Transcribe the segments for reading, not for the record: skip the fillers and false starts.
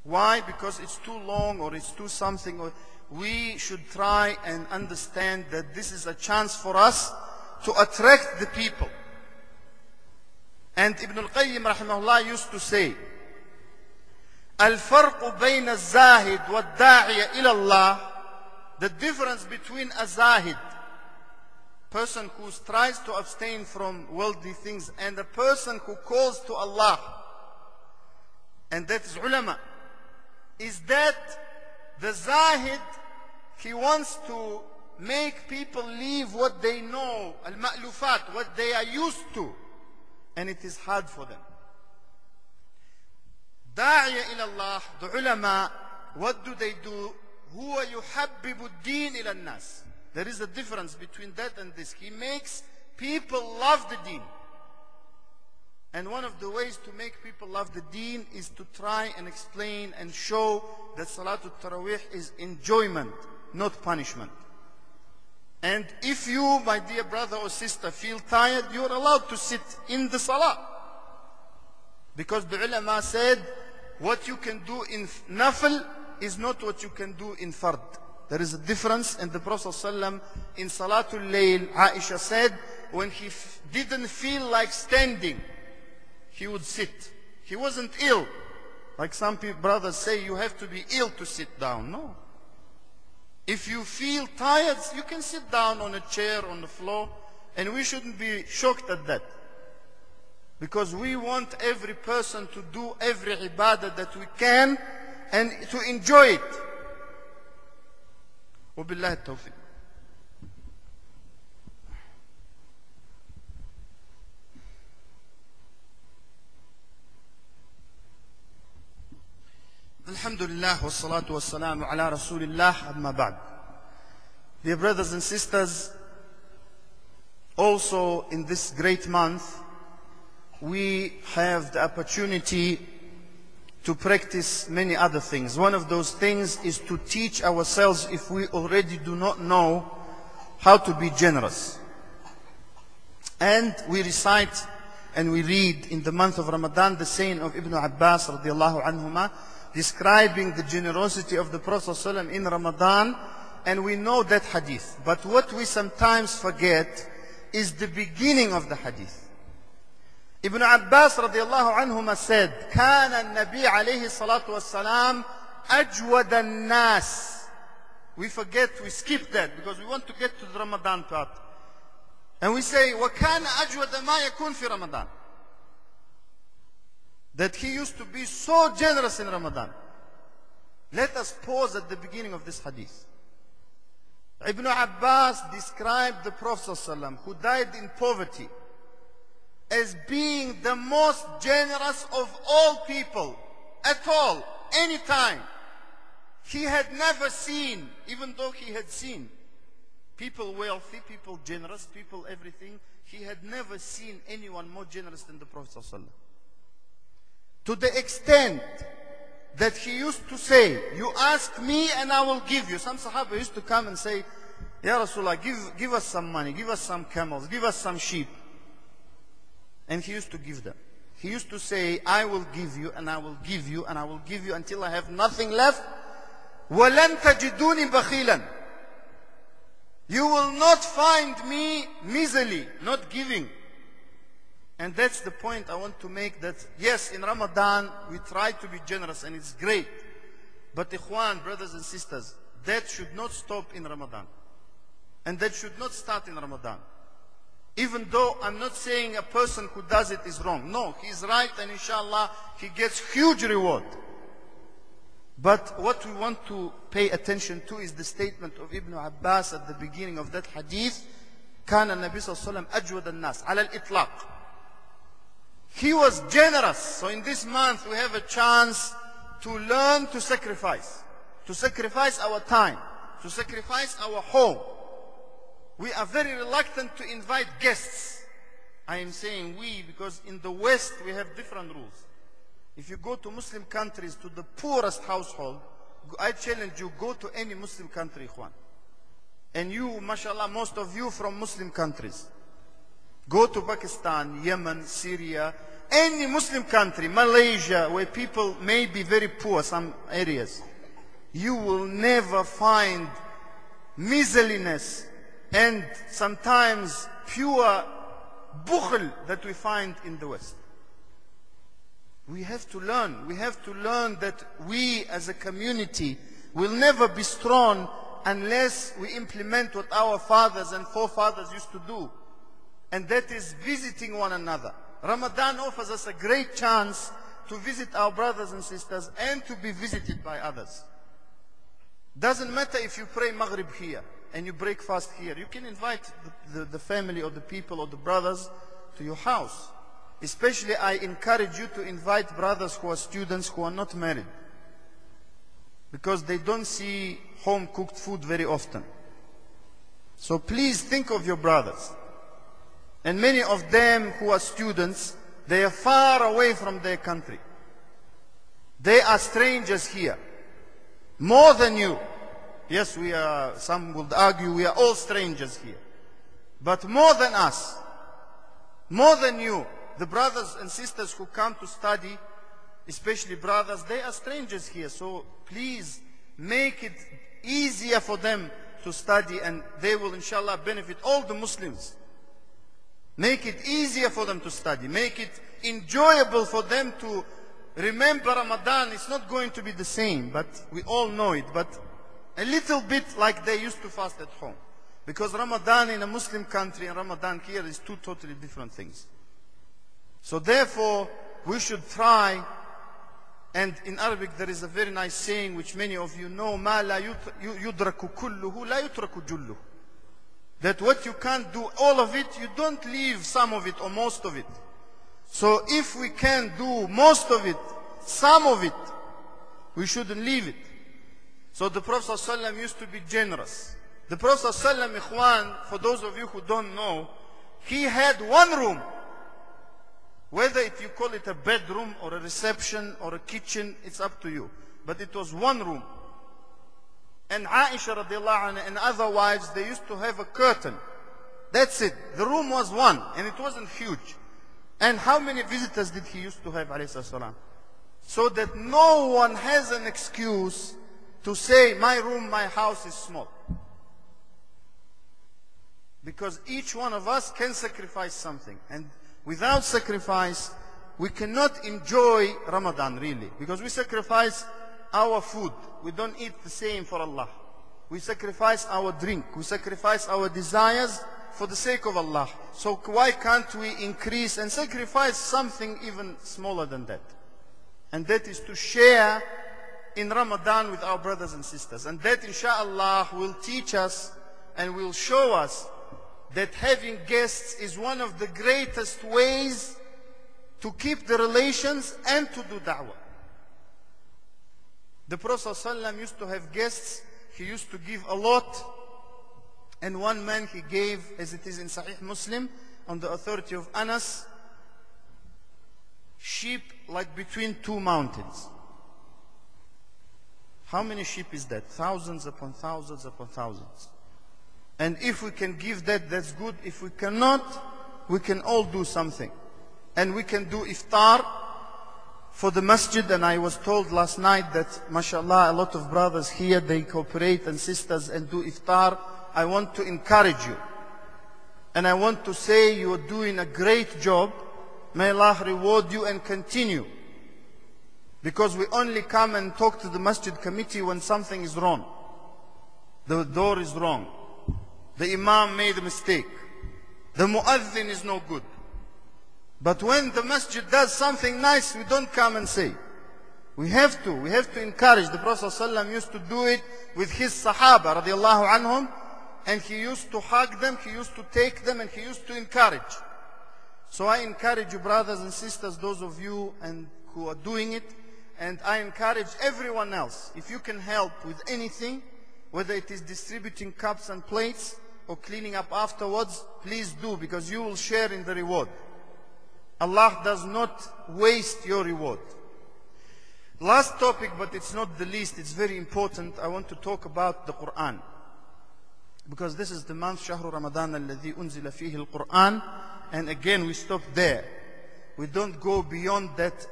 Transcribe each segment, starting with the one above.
Why? Because it's too long or it's too something. Or we should try and understand that this is a chance for us to attract the people. And Ibn al-Qayyim rahimahullah used to say, الفرق بين الزاهد والداعية إلى الله, the difference between a zahid, person who tries to abstain from worldly things, and a person who calls to Allah, and that is ulama, is that the zahid, he wants to make people leave what they know, al-ma'lufat, what they are used to, and it is hard for them. داعية إلى الله, the ulama, what do they do? هو يحبب الدين إلى الناس. There is a difference between that and this. He makes people love the deen. And one of the ways to make people love the deen is to try and explain and show that Salatul Taraweeh is enjoyment, not punishment. And if you, my dear brother or sister, feel tired, you are allowed to sit in the Salah. Because the ulama said, what you can do in nafil is not what you can do in fard. There is a difference. And the Prophet ﷺ in Salatul Layl, Aisha said, when he didn't feel like standing, he would sit. He wasn't ill. Like some brothers say, you have to be ill to sit down. No. If you feel tired, you can sit down on a chair, on the floor, and we shouldn't be shocked at that. Because we want every person to do every ibadah that we can and to enjoy it. وبالله التوفيق. Alhamdulillah wassalatu wassalamu ala rasulillah amma ba'd. Dear brothers and sisters, also in this great month, we have the opportunity to practice many other things. One of those things is to teach ourselves, if we already do not know, how to be generous. And we recite and we read in the month of Ramadan the saying of Ibn Abbas radiallahu anhuma, describing the generosity of the Prophet ﷺ in Ramadan, and we know that hadith. But what we sometimes forget is the beginning of the hadith. Ibn Abbas radiallahu anhuma said, كان النبي عليه الصلاة والسلام أجود الناس. We forget, we skip that because we want to get to the Ramadan part. And we say, وكان أجود ما يكون في رمضان. That he used to be so generous in Ramadan. Let us pause at the beginning of this hadith. Ibn Abbas described the Prophet ﷺ, who died in poverty, as being the most generous of all people, at all, any time. He had never seen, even though he had seen people wealthy, people generous, people everything, he had never seen anyone more generous than the Prophet ﷺ. To the extent that he used to say, you ask me and I will give you. Some Sahaba used to come and say, Ya Rasulullah, give us some money, give us some camels, give us some sheep. And he used to give them. He used to say, I will give you and I will give you and I will give you until I have nothing left. وَلَن تَجِدُونِ بَخِيلًا. You will not find me miserly, not giving. And that's the point I want to make, that yes, in Ramadan we try to be generous and it's great. But ikhwan, brothers and sisters, that should not stop in Ramadan. And that should not start in Ramadan. Even though I'm not saying a person who does it is wrong. No, he's right and inshallah he gets huge reward. But what we want to pay attention to is the statement of Ibn Abbas at the beginning of that hadith. كان النبي صلى الله عليه وسلم أجود الناس على الإطلاق. He was generous. So in this month we have a chance to learn to sacrifice our time, to sacrifice our home. We are very reluctant to invite guests. I am saying we because in the West we have different rules. If you go to Muslim countries, to the poorest household, I challenge you, go to any Muslim country, ikhwan. And you, mashallah, most of you from Muslim countries. Go to Pakistan, Yemen, Syria, any Muslim country, Malaysia, where people may be very poor, some areas, you will never find miserliness and sometimes pure bukhl that we find in the West. We have to learn. We have to learn that we as a community will never be strong unless we implement what our fathers and forefathers used to do. And that is visiting one another. Ramadan offers us a great chance to visit our brothers and sisters and to be visited by others. Doesn't matter if you pray Maghrib here and you break fast here. You can invite the family or the people or the brothers to your house. Especially I encourage you to invite brothers who are students who are not married. Because they don't see home cooked food very often. So please think of your brothers. And many of them who are students, they are far away from their country. They are strangers here. More than you. Yes, we are, some would argue we are all strangers here. But more than us, more than you, the brothers and sisters who come to study, especially brothers, they are strangers here. So please make it easier for them to study, and they will inshallah benefit all the Muslims. Make it easier for them to study. Make it enjoyable for them to remember Ramadan. It's not going to be the same, but we all know it. But a little bit like they used to fast at home. Because Ramadan in a Muslim country and Ramadan here is two totally different things. So therefore, we should try, and in Arabic there is a very nice saying which many of you know, مَا لَا يُدْرَكُ كُلُّهُ لَا يُتْرَكُ جُلُّهُ. That what you can't do all of it, you don't leave some of it or most of it. So if we can do most of it, some of it, we shouldn't leave it. So the Prophet ﷺ used to be generous. The Prophet ﷺ, ikhwan, for those of you who don't know, he had one room. Whether if you call it a bedroom or a reception or a kitchen, it's up to you. But it was one room. And Aisha radiallahu anha and other wives, they used to have a curtain. That's it. The room was one, and it wasn't huge. And how many visitors did he used to have, alayhi salam? So that no one has an excuse to say, my room, my house is small. Because each one of us can sacrifice something. And without sacrifice, we cannot enjoy Ramadan really. Because we sacrifice our food. We don't eat the same for Allah. We sacrifice our drink. We sacrifice our desires for the sake of Allah. So why can't we increase and sacrifice something even smaller than that? And that is to share in Ramadan with our brothers and sisters. And that inshallah will teach us and will show us that having guests is one of the greatest ways to keep the relations and to do da'wah. The Prophet ﷺ used to have guests. He used to give a lot. And one man he gave, as it is in Sahih Muslim, on the authority of Anas, sheep like between two mountains. How many sheep is that? Thousands upon thousands upon thousands. And if we can give that, that's good. If we cannot, we can all do something. And we can do iftar for the masjid. And I was told last night that, mashallah, a lot of brothers here, they cooperate, and sisters, and do iftar. I want to encourage you. And I want to say you are doing a great job. May Allah reward you and continue. Because we only come and talk to the masjid committee when something is wrong. The door is wrong. The imam made a mistake. The muazzin is no good. But when the masjid does something nice, we don't come and say. We have to encourage. The Prophet ﷺ used to do it with his sahaba radiallahu anhum, and he used to hug them, he used to take them, and he used to encourage. So I encourage you, brothers and sisters, those of you and who are doing it, and I encourage everyone else, if you can help with anything, whether it is distributing cups and plates or cleaning up afterwards, please do, because you will share in the reward. Allah does not waste your reward. Last topic, but it's not the least, it's very important. I want to talk about the Quran. Because this is the month, شهر رمضان الذي أنزل فيه القرآن. And again, we stop there. We don't go beyond that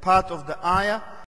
part of the ayah.